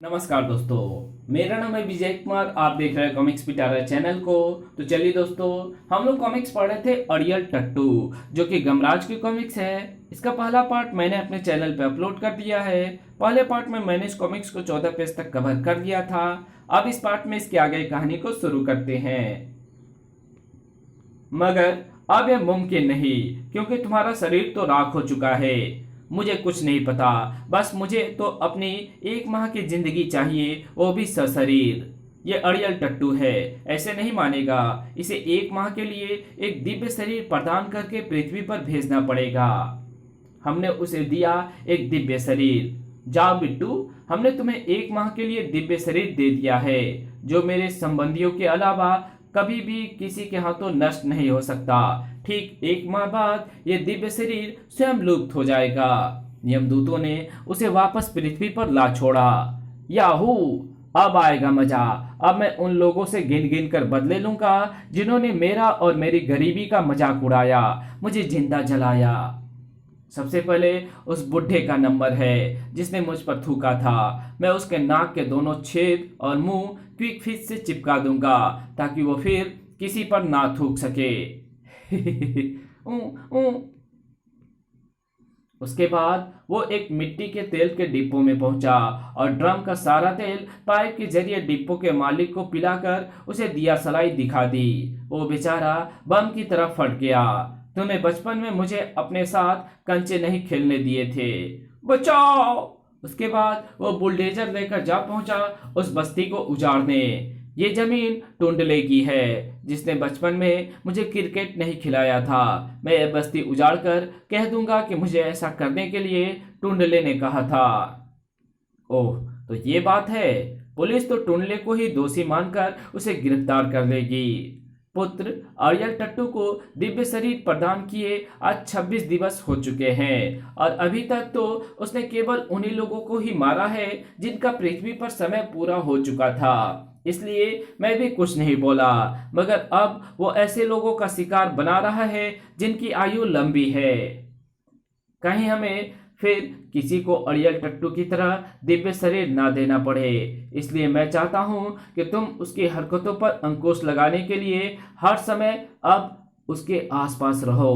नमस्कार दोस्तों, मेरा नाम है विजय कुमार। आप देख रहे हैं कॉमिक्स पिटारा चैनल को। तो चलिए दोस्तों, हम लोग कॉमिक्स पढ़ रहे थे अड़ियल टट्टू, जो कि गमराज की कॉमिक्स है। इसका पहला पार्ट मैंने अपने चैनल पे अपलोड कर दिया है। पहले पार्ट में मैंने इस कॉमिक्स को 14 पेज तक कवर कर दिया था। अब इस पार्ट में इसकी आगे कहानी को शुरू करते हैं, मगर अब यह मुमकिन नहीं, क्योंकि तुम्हारा शरीर तो राख हो चुका है। मुझे कुछ नहीं पता, बस मुझे तो अपनी 1 माह की जिंदगी चाहिए, वो भी सशरीर। ये अड़ियल टट्टू है, ऐसे नहीं मानेगा। इसे 1 माह के लिए एक दिव्य शरीर प्रदान करके पृथ्वी पर भेजना पड़ेगा। हमने उसे दिया एक दिव्य शरीर। जाओ बिट्टू, हमने तुम्हें 1 माह के लिए दिव्य शरीर दे दिया है, जो मेरे संबंधियों के अलावा कभी भी किसी के हाथों नष्ट नहीं हो सकता। ठीक 1 माह बाद यह दिव्य शरीर स्वयं लुप्त हो जाएगा। यमदूतों ने उसे वापस पृथ्वी पर ला छोड़ा। याहू, अब आएगा मजा। अब मैं उन लोगों से गिन गिन कर बदले लूंगा जिन्होंने मेरा और मेरी गरीबी का मजाक उड़ाया, मुझे जिंदा जलाया। सबसे पहले उस बुढ़े का नंबर है जिसने मुझ पर थूका था। मैं उसके नाक के दोनों छेद और मुंह क्विक फिश से चिपका दूंगा, ताकि वो फिर किसी पर ना थूक सके। ऊ, ऊ। उसके बाद वो एक मिट्टी के तेल के डिब्बों में पहुंचा और ड्रम का सारा तेल पाइप के जरिए डिब्बों के मालिक को पिलाकर उसे दिया सलाई दिखा दी। वो बेचारा बम की तरह फट गया। तूने बचपन में मुझे अपने साथ कंचे नहीं खेलने दिए थे, बचाओ। उसके बाद वो बुलडोजर लेकर जा पहुंचा उस बस्ती को उजाड़ने। ये जमीन टुंडले की है, जिसने बचपन में मुझे क्रिकेट नहीं खिलाया था। मैं ये बस्ती उजाड़ कर कह दूंगा कि मुझे ऐसा करने के लिए टुंडले ने कहा था। ओह, तो ये बात है। पुलिस तो टुंडले को ही दोषी मानकर उसे गिरफ्तार कर लेगी। पुत्र अड़ियल टट्टू को दिव्य शरीर प्रदान किए आज 26 दिवस हो चुके हैं, और अभी तक तो उसने केवल उन्हीं लोगों को ही मारा है जिनका पृथ्वी पर समय पूरा हो चुका था। इसलिए मैं भी कुछ नहीं बोला, मगर अब वो ऐसे लोगों का शिकार बना रहा है जिनकी आयु लंबी है। कहीं हमें फिर किसी को अड़ियल टट्टू की तरह दिव्य शरीर ना देना पड़े। इसलिए मैं चाहता हूं कि तुम उसकी हरकतों पर अंकुश लगाने के लिए हर समय अब उसके आसपास रहो।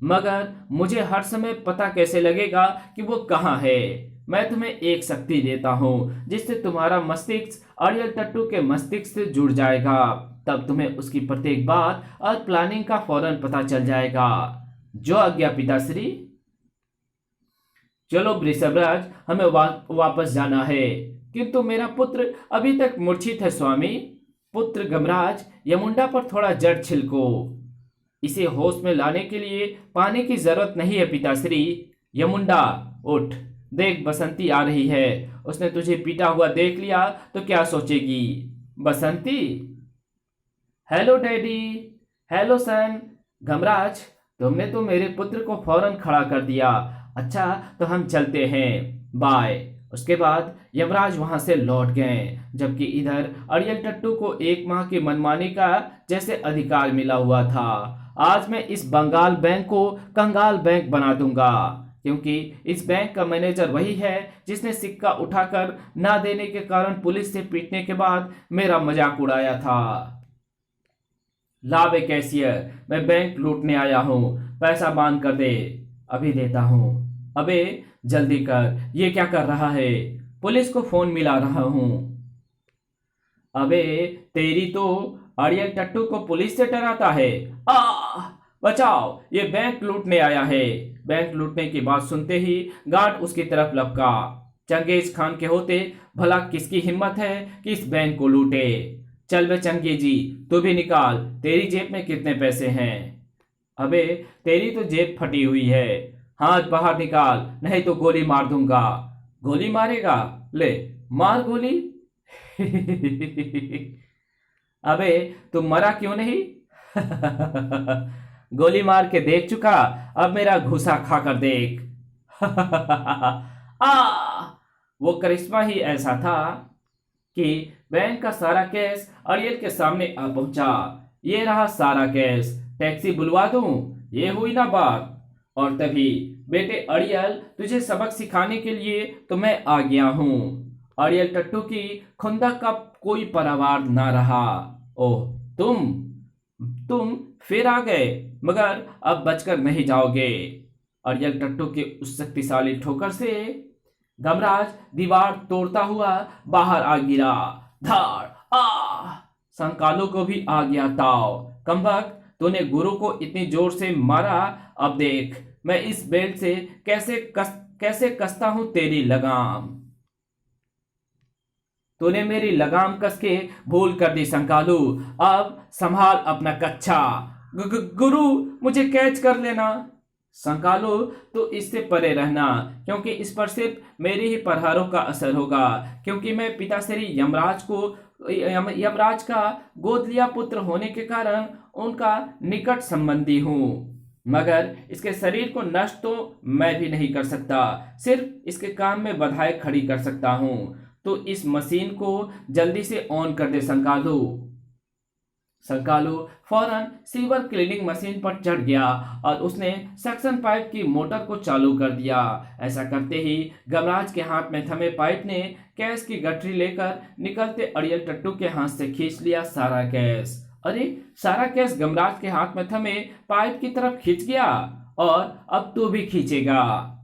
मगर मुझे हर समय पता कैसे लगेगा कि वो कहाँ है? मैं तुम्हें एक शक्ति देता हूं, जिससे तुम्हारा मस्तिष्क अड़ियल टट्टू के मस्तिष्क से जुड़ जाएगा। तब तुम्हें उसकी प्रत्येक बात और प्लानिंग का फौरन पता चल जाएगा। जो आज्ञा पिताश्री। चलो वृषभराज, हमें वापस जाना है। किंतु मेरा पुत्र अभी तक मूर्छित है स्वामी। पुत्र गमराज, यमुंडा पर थोड़ा जड़ छिलको। इसे होश में लाने के लिए पानी की जरूरत नहीं है पिताश्री। यमुंडा, उठ। देख, बसंती आ रही है। उसने तुझे पीटा हुआ देख लिया तो क्या सोचेगी? Basanti. Hello daddy. Hello son. Gamraj, तुमने तो मेरे पुत्र को फौरन खड़ा कर दिया। अच्छा, तो हम चलते हैं, बाय। उसके बाद यमराज वहां से लौट गए, जबकि इधर अड़ियल टट्टू को 1 माह की मनमानी का जैसे अधिकार मिला हुआ था। आज मैं इस बंगाल बैंक को कंगाल बैंक बना दूंगा, क्योंकि इस बैंक का मैनेजर वही है जिसने सिक्का उठाकर ना देने के कारण पुलिस से पीटने के बाद मेरा मजाक उड़ाया था। ला बे कैशियर, मैं बैंक लूटने आया हूँ, पैसा बांध कर दे। अभी देता हूँ। अबे जल्दी कर, ये क्या कर रहा है? पुलिस को फोन मिला रहा हूँ। अबे तेरी तो, अड़ियल टट्टू को पुलिस से डराता है। आ बचाओ, ये बैंक लूटने आया है। बैंक लूटने की बात सुनते ही गार्ड उसकी तरफ लपका। चंगेज खान के होते भला किसकी हिम्मत है कि इस बैंक को लूटे? चल बे चंगेजी, तू भी निकाल, तेरी जेब में कितने पैसे हैं? अबे तेरी तो जेब फटी हुई है, हाथ बाहर निकाल, नहीं तो गोली मार दूंगा। गोली मारेगा? ले मार गोली। अबे तुम मरा क्यों नहीं? गोली मार के देख चुका, अब मेरा घुसा खा कर देख। आ वो करिश्मा ही ऐसा था कि बैंक का सारा केस अड़ियल के सामने आ पहुंचा। ये रहा सारा केस, टैक्सी बुलवा दूं? ये हुई ना बात। और तभी, बेटे अड़ियल, तुझे सबक सिखाने के लिए तो मैं आ गया हूं। अड़ियल टट्टू की खुंदक का कोई परावार ना रहा। ओह, तुम फिर आ गए, मगर अब बचकर नहीं जाओगे। अड़ियल टट्टू के उस शक्तिशाली ठोकर से गमराज दीवार तोड़ता हुआ बाहर आ गिरा। धाड़ आ संकालो को भी आ गया ताव। कमबख्त, तूने गुरु को इतनी जोर से मारा, अब देख मैं इस बेल्ट से कैसे कसता हूं तेरी लगाम। तूने मेरी लगाम कस के भूल कर दी संकालू, अब संभाल अपना कच्छा। गुरु, मुझे कैच कर लेना। संकालू, तो इससे परे रहना, क्योंकि इस पर सिर्फ मेरे ही प्रहारों का असर होगा, क्योंकि मैं पिताश्री यमराज का गोद लिया पुत्र होने के कारण उनका निकट संबंधी हूं। मगर इसके शरीर को नष्ट तो मैं भी नहीं कर सकता, सिर्फ इसके काम में बाधाएं खड़ी कर सकता हूं। तो इस मशीन को जल्दी से ऑन कर दे संकालू। संकालू फौरन सीवर क्लीनिंग मशीन पर चढ़ गया और उसने सक्शन पाइप की मोटर को चालू कर दिया। ऐसा करते ही गमराज के हाथ में थमे पाइप ने गैस की गठरी लेकर निकलते अड़ियल टट्टू के हाथ से खींच लिया सारा गैस। अरे, सारा गैस गमराज के हाथ में थमे पाइप की तरफ खींच गया, और अब तू भी खींचेगा।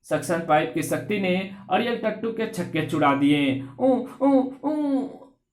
सक्शन पाइप की शक्ति ने अड़ियल टट्टू के छक्के छुड़ा दिए। ऊ ऊ ऊ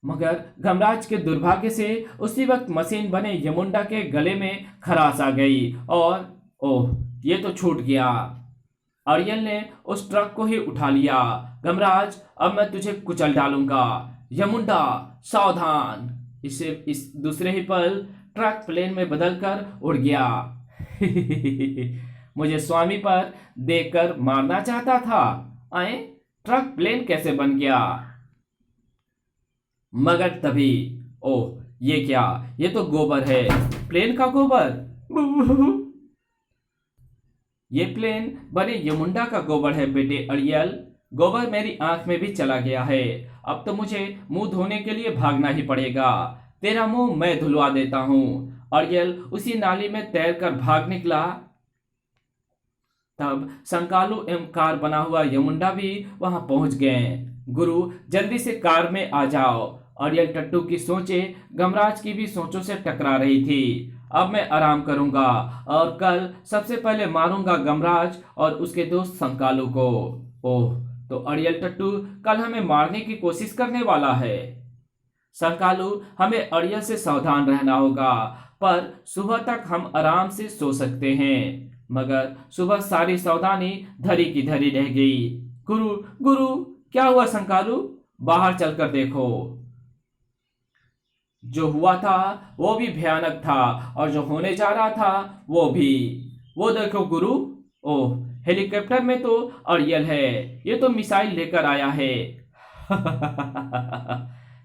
मगर गमराज के दुर्भाग्य से उसी वक्त मशीन बने यमुंडा के गले में खराश आ गई और ओह, ये तो छूट गया। अड़ियल ने उस ट्रक को ही उठा लिया। गमराज, अब मैं तुझे कुचल डालूंगा। यमुंडा, सावधान। इस दूसरे ही पल ट्रक प्लेन में बदलकर उड़ गया। मुझे स्वामी पर देखकर मारना चाहता था। आए, ट्रक प्लेन कैसे बन गया? मगर तभी, ओह, ये क्या? ये तो गोबर है, प्लेन का गोबर। ये प्लेन बने यमुंडा का गोबर है बेटे अड़ियल। गोबर मेरी आंख में भी चला गया है। अब तो मुझे मुंह धोने के लिए भागना ही पड़ेगा। तेरा मुंह मैं धुलवा देता हूं। अड़ियल उसी नाली में तैरकर भाग निकला। तब संकालू एवं कार बना हुआ यमुंडा भी वहां पहुंच गए। गुरु, जल्दी से कार में आ जाओ। अड़ियल टट्टू की सोचें गमराज की भी सोचों से टकरा रही थी। अब मैं आराम करूंगा और कल सबसे पहले मारूंगा गमराज और उसके दोस्त संकालू को। ओह, तो अड़ियल टट्टू कल हमें मारने की कोशिश करने वाला है। संकालू, हमें अड़ियल से सावधान रहना होगा, पर सुबह तक हम आराम से सो सकते हैं। मगर सुबह सारी सावधानी धरी की धरी रह गई। गुरु, गुरु, क्या हुआ संकालू? बाहर चलकर देखो। जो हुआ था वो भी भयानक था, और जो होने जा रहा था वो भी। वो देखो गुरु, ओह, हेलीकॉप्टर में तो अड़ियल है। ये तो मिसाइल लेकर आया है।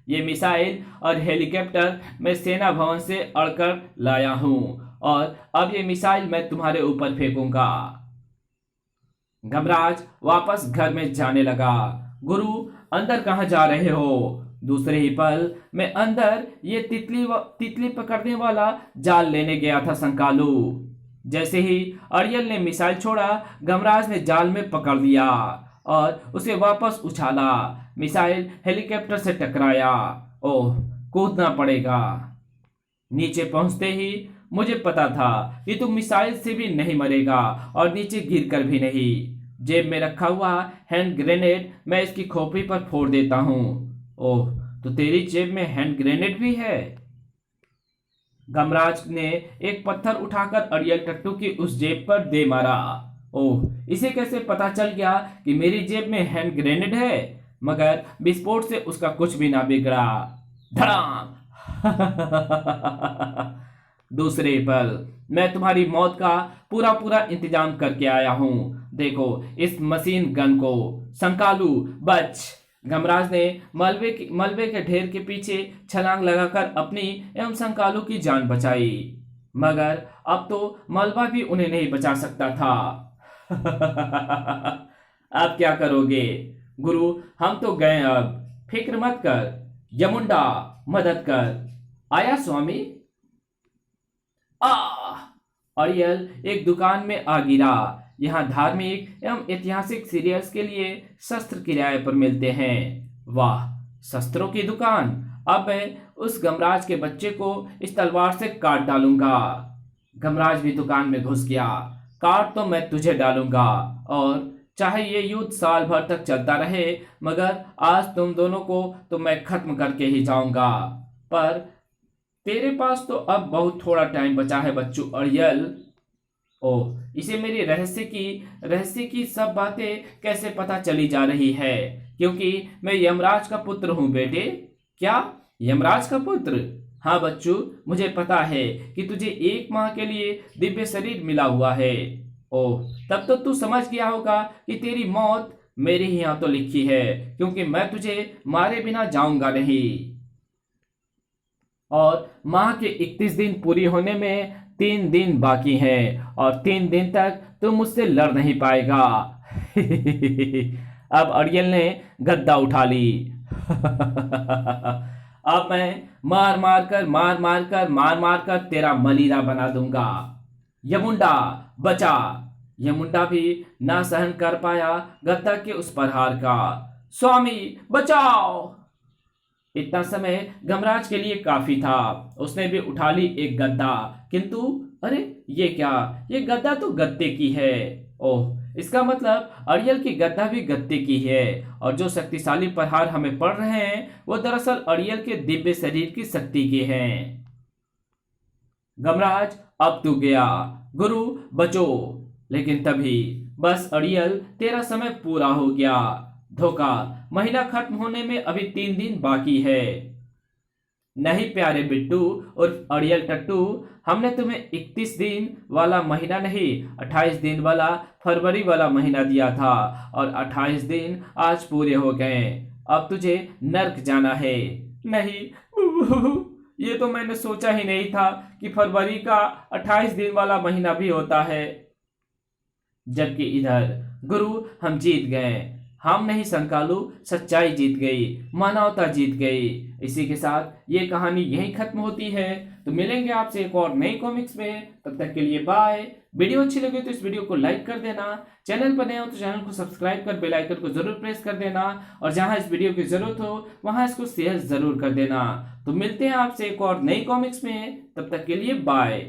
ये मिसाइल और हेलीकॉप्टर मैं सेना भवन से अड़कर लाया हूं, और अब ये मिसाइल मैं तुम्हारे ऊपर फेंकूंगा। गमराज वापस घर में जाने लगा। गुरु, अंदर कहां जा रहे हो? दूसरे ही पल मैं अंदर ये तितली पकड़ने वाला जाल लेने गया था संकालू। जैसे ही अड़ियल ने मिसाइल छोड़ा, गमराज ने जाल में पकड़ लिया और उसे वापस उछाला। मिसाइल हेलीकॉप्टर से टकराया। ओह, कूदना पड़ेगा। नीचे पहुंचते ही मुझे पता था कि तू मिसाइल से भी नहीं मरेगा और नीचे गिरकर भी नहीं। जेब में रखा हुआ हैंड ग्रेनेड मैं इसकी खोपड़ी पर फोड़ देता हूं। ओह, तो तेरी जेब में हैंड ग्रेनेड भी है? गमराज ने एक पत्थर उठाकर अड़ियल टट्टू की उस जेब पर दे मारा। ओह, इसे कैसे पता चल गया कि मेरी जेब में हैंड ग्रेनेड है? मगर विस्फोट से उसका कुछ भी ना बिगड़ा। धड़ाम। दूसरे पल मैं तुम्हारी मौत का पूरा पूरा इंतजाम करके आया हूं। देखो इस मशीन गन को। संकालू, बच। गमराज ने मलबे के ढेर के पीछे छलांग लगाकर अपनी एवं संकालू की जान बचाई, मगर अब तो मलबा भी उन्हें नहीं बचा सकता था। अब क्या करोगे? गुरु, हम तो गए, अब फिक्र मत कर। यमुंडा, मदद कर। आया स्वामी। आ! अड़ियल एक दुकान में आ गिरा। यहाँ धार्मिक एवं ऐतिहासिक सीरियल्स के लिए शस्त्र किराए पर मिलते हैं। वाह, शस्त्रों की दुकान। अब मैं उस गमराज के बच्चे को इस तलवार से काट डालूंगा। गमराज भी दुकान में घुस गया। काट तो मैं तुझे डालूंगा, और चाहे ये युद्ध साल भर तक चलता रहे, मगर आज तुम दोनों को तो मैं खत्म करके ही जाऊंगा। पर तेरे पास तो अब बहुत थोड़ा टाइम बचा है बच्चू अड़ियल। ओह, इसे मेरी रहस्य की सब बातें कैसे पता चली जा रही है, क्योंकि मैं यमराज का पुत्र हूं बेटे। क्या, यमराज का पुत्र? हाँ बच्चू, मुझे पता है कि तुझे 1 माह के लिए दिव्य शरीर मिला हुआ है। ओह, तब तो तू समझ गया होगा कि तेरी मौत मेरे ही यहाँ तो लिखी है, क्योंकि मैं तुझे मारे बिना जाऊंगा नहीं। और माह के 31 दिन पूरी होने में 3 दिन बाकी हैं, और 3 दिन तक तू मुझसे लड़ नहीं पाएगा। अब अड़ियल ने गद्दा उठा ली। अब मैं मार मार कर तेरा मलीरा बना दूंगा। यमुंडा बचा। यमुंडा भी ना सहन कर पाया गद्दा के उस प्रहार का। स्वामी बचाओ! इतना समय गमराज के लिए काफी था। उसने भी उठा ली एक गद्दा, किंतु अरे ये क्या, ये गद्दा तो गत्ते की है। ओह, इसका मतलब अड़ियल की गद्दा भी गत्ते की है, और जो शक्तिशाली प्रहार हमें पड़ रहे हैं वो दरअसल अड़ियल के दिव्य शरीर की शक्ति के हैं। गमराज अब तू गया, गुरु बचो। लेकिन तभी बस अड़ियल, तेरा समय पूरा हो गया। धोखा, महीना खत्म होने में अभी 3 दिन बाकी है। नहीं प्यारे बिट्टू और अड़ियल टट्टू, हमने तुम्हें 31 दिन वाला महीना नहीं, 28 दिन वाला फरवरी वाला महीना दिया था, और 28 दिन आज पूरे हो गए। अब तुझे नर्क जाना है। नहीं, ये तो मैंने सोचा ही नहीं था कि फरवरी का 28 दिन वाला महीना भी होता है। जबकि इधर गुरु, हम जीत गए। हम नहीं संकालू, सच्चाई जीत गई, मानवता जीत गई। इसी के साथ ये कहानी यहीं खत्म होती है। तो मिलेंगे आपसे एक और नई कॉमिक्स में, तब तक के लिए बाय। वीडियो अच्छी लगी तो इस वीडियो को लाइक कर देना, चैनल पर नए हो तो चैनल को सब्सक्राइब कर बेल आइकन को जरूर प्रेस कर देना, और जहां इस वीडियो की जरूरत हो वहां इसको शेयर जरूर कर देना। तो मिलते हैं आपसे एक और नई कॉमिक्स में, तब तक के लिए बाय।